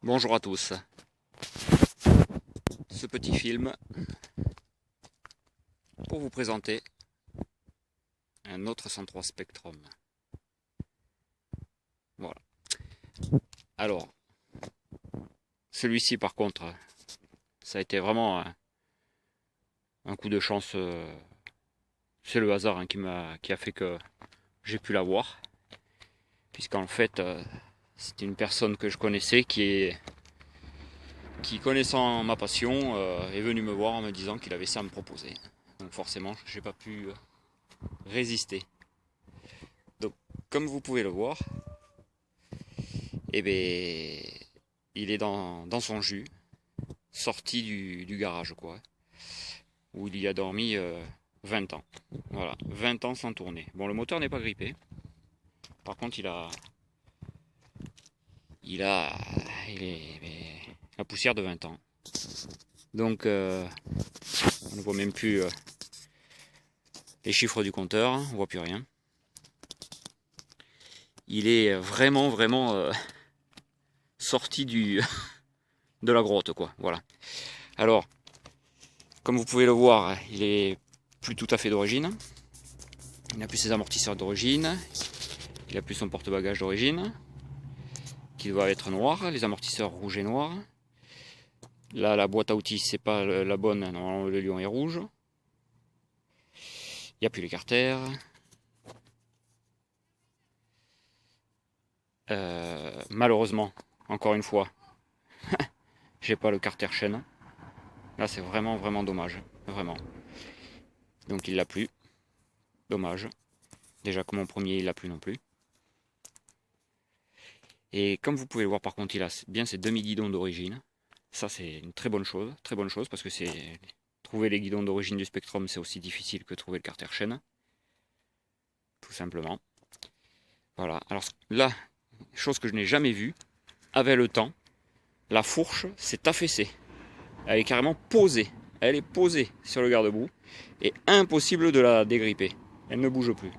Bonjour à tous. Ce petit film pour vous présenter un autre 103 Spectrum. Voilà. Alors, celui-ci par contre, ça a été vraiment un coup de chance. C'est le hasard qui a fait que j'ai pu l'avoir. Puisqu'en fait, c'était une personne que je connaissais qui connaissant ma passion, est venu me voir en me disant qu'il avait ça à me proposer. Donc forcément, j'ai pas pu résister. Donc, comme vous pouvez le voir, eh ben, il est dans son jus, sorti du garage, quoi, où il y a dormi 20 ans. Voilà, 20 ans sans tourner. Bon, le moteur n'est pas grippé. Par contre, il a, il est, la poussière de 20 ans. Donc, on ne voit même plus les chiffres du compteur, on voit plus rien. Il est vraiment sorti de la grotte, quoi. Voilà. Alors, comme vous pouvez le voir, il est plus tout à fait d'origine. Il n'a plus ses amortisseurs d'origine. Il n'a plus son porte-bagages d'origine, qui doit être noir. Les amortisseurs rouges et noirs. Là, la boîte à outils, c'est pas la bonne. Normalement, le lion est rouge. Il n'y a plus les carters. Malheureusement, encore une fois, j'ai pas le carter chaîne. Là, c'est vraiment dommage. Vraiment. Donc, il l'a plus. Dommage. Déjà que mon premier, il l'a plus non plus. Et comme vous pouvez le voir, par contre, il a bien ses demi-guidons d'origine. Ça, c'est une très bonne chose, parce que c'est trouver les guidons d'origine du Spectrum, c'est aussi difficile que trouver le carter chaîne, tout simplement. Voilà. Alors là, chose que je n'ai jamais vue, avec le temps, la fourche s'est affaissée. Elle est carrément posée. Elle est posée sur le garde-boue et impossible de la dégripper. Elle ne bouge plus.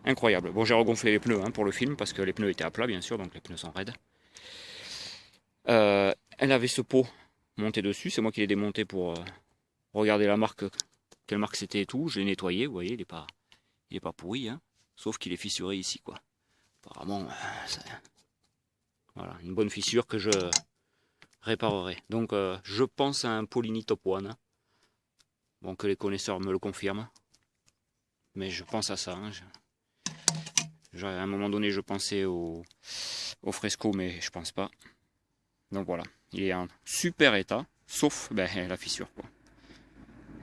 Incroyable. Bon, j'ai regonflé les pneus pour le film parce que les pneus étaient à plat, bien sûr, donc les pneus sont raides. Elle avait ce pot monté dessus, c'est moi qui l'ai démonté pour regarder la marque, quelle marque c'était et tout. Je l'ai nettoyé, vous voyez, il est pas pourri, hein, sauf qu'il est fissuré ici, quoi. Apparemment, voilà, une bonne fissure que je réparerai. Donc, je pense à un Polini Top One. Bon, que les connaisseurs me le confirment, mais je pense à ça. À un moment donné, je pensais au Fresco, mais je pense pas. Donc voilà, il est en super état, sauf la fissure, quoi.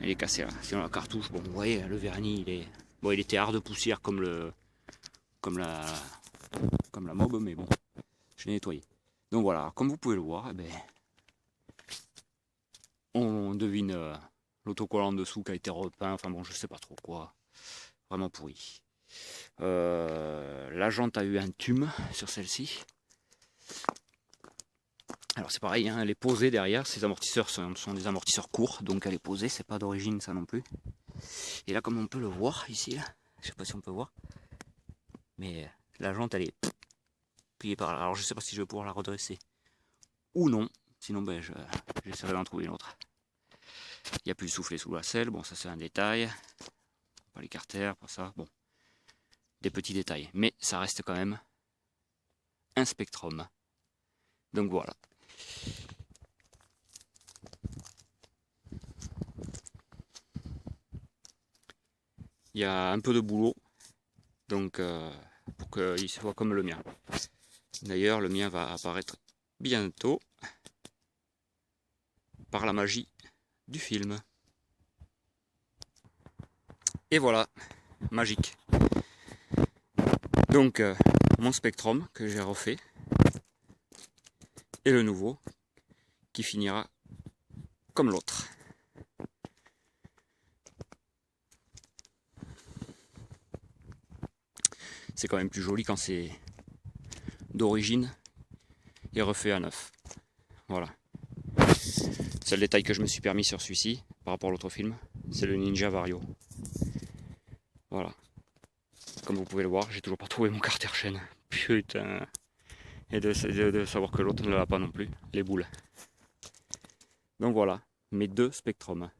Il est cassé là. Sinon la cartouche, bon, vous voyez, le vernis, il était hard de poussière comme la, comme la mob, mais bon, je l'ai nettoyé. Donc voilà, comme vous pouvez le voir, on devine l'autocollant en dessous qui a été repeint. Enfin bon, je sais pas trop quoi, vraiment pourri. La jante a eu un tume sur celle-ci. Alors c'est pareil, hein, elle est posée derrière. Ces amortisseurs sont des amortisseurs courts, donc elle est posée. C'est pas d'origine ça non plus. Et là, comme on peut le voir ici, là, je sais pas si on peut voir, mais la jante elle est pliée par là. Alors je sais pas si je vais pouvoir la redresser ou non. Sinon j'essaierai d'en trouver une autre. Il n'y a plus de soufflet sous la selle. Bon, ça c'est un détail. Pas les carters, pas ça. Bon, des petits détails, mais ça reste quand même un Spectrum. Donc voilà. Il y a un peu de boulot, donc pour qu'il soit comme le mien. D'ailleurs, le mien va apparaître bientôt par la magie du film. Et voilà, magique. Donc, mon Spectrum que j'ai refait, et le nouveau, qui finira comme l'autre. C'est quand même plus joli quand c'est d'origine et refait à neuf. Voilà. C'est le détail que je me suis permis sur celui-ci par rapport à l'autre film. C'est le Ninja Vario. Voilà. Comme vous pouvez le voir, j'ai toujours pas trouvé mon carter chaîne. Putain. Et de savoir que l'autre ne l'a pas non plus, les boules. Donc voilà, mes deux spectrums.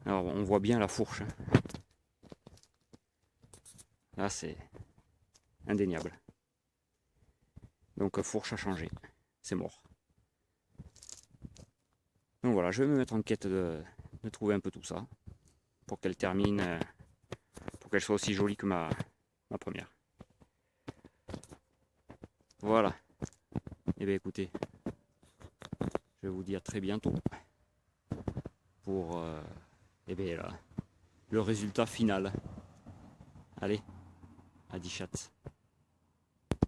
Alors on voit bien la fourche. Là c'est indéniable. Donc fourche a changé, c'est mort. Donc voilà, je vais me mettre en quête de trouver un peu tout ça. Pour qu'elle termine, pour qu'elle soit aussi jolie que ma première. Voilà. Et bien écoutez, je vais vous dire très bientôt pour et bien, là, le résultat final. Allez, à 10 chats.